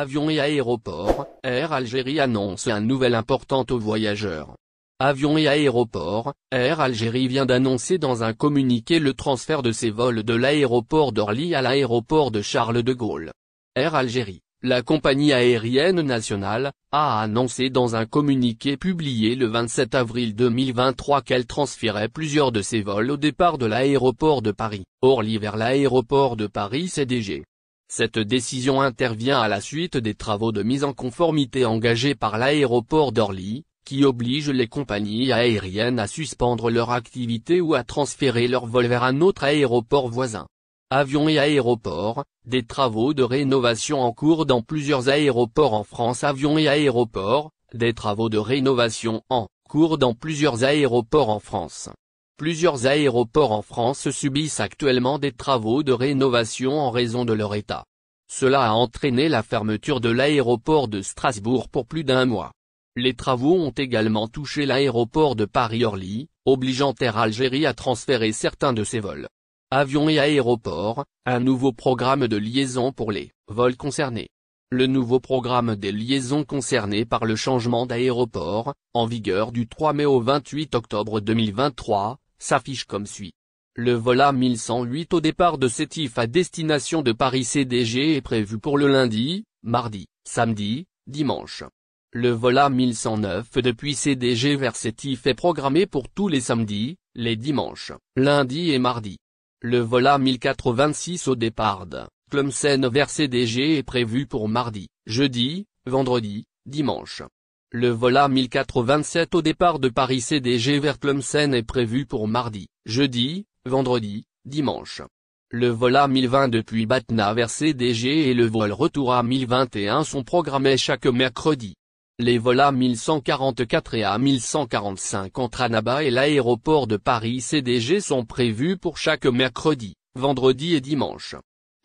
Avions et aéroports, Air Algérie annonce un nouvel important aux voyageurs. Avions et aéroports, Air Algérie vient d'annoncer dans un communiqué le transfert de ses vols de l'aéroport d'Orly à l'aéroport de Charles de Gaulle. Air Algérie, la compagnie aérienne nationale, a annoncé dans un communiqué publié le 27 avril 2023 qu'elle transférait plusieurs de ses vols au départ de l'aéroport de Paris-Orly vers l'aéroport de Paris-CDG. Cette décision intervient à la suite des travaux de mise en conformité engagés par l'aéroport d'Orly, qui obligent les compagnies aériennes à suspendre leur activité ou à transférer leurs vols vers un autre aéroport voisin. Avions et aéroports, des travaux de rénovation en cours dans plusieurs aéroports en France. Avions et aéroports, des travaux de rénovation en cours dans plusieurs aéroports en France. Plusieurs aéroports en France subissent actuellement des travaux de rénovation en raison de leur état. Cela a entraîné la fermeture de l'aéroport de Strasbourg pour plus d'un mois. Les travaux ont également touché l'aéroport de Paris-Orly, obligeant Air Algérie à transférer certains de ses vols. Avions et aéroports, un nouveau programme de liaison pour les vols concernés. Le nouveau programme des liaisons concernées par le changement d'aéroport, en vigueur du 3 mai au 28 octobre 2023, s'affiche comme suit. Le vol A1108 au départ de Sétif à destination de Paris-CDG est prévu pour le lundi, mardi, samedi, dimanche. Le vol A1109 depuis CDG vers Sétif est programmé pour tous les samedis, les dimanches, lundis et mardis. Le vol A1086 au départ de Tlemcen vers CDG est prévu pour mardi, jeudi, vendredi, dimanche. Le vol A1087 au départ de Paris-CDG vers Tlemcen est prévu pour mardi, jeudi, vendredi, dimanche. Le vol A1020 depuis Batna vers CDG et le vol retour A1021 sont programmés chaque mercredi. Les vols A1144 et A1145 entre Annaba et l'aéroport de Paris-CDG sont prévus pour chaque mercredi, vendredi et dimanche.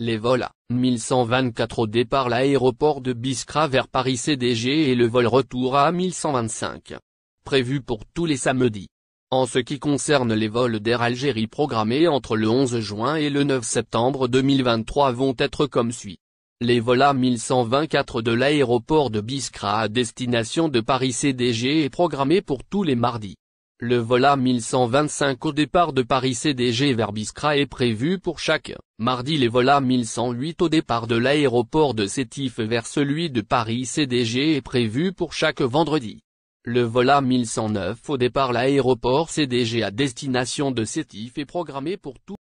Les vols A1124 au départ l'aéroport de Biskra vers Paris-CDG et le vol retour A1125. Prévus pour tous les samedis. En ce qui concerne les vols d'Air Algérie programmés entre le 11 juin et le 9 septembre 2023 vont être comme suit. Les vols A1124 de l'aéroport de Biskra à destination de Paris-CDG est programmé pour tous les mardis. Le vol A1125 au départ de Paris-CDG vers Biskra est prévu pour chaque mardi. Les vols A1108 au départ de l'aéroport de Sétif vers celui de Paris-CDG est prévu pour chaque vendredi. Le vol A1109 au départ l'aéroport CDG à destination de Sétif est programmé pour tout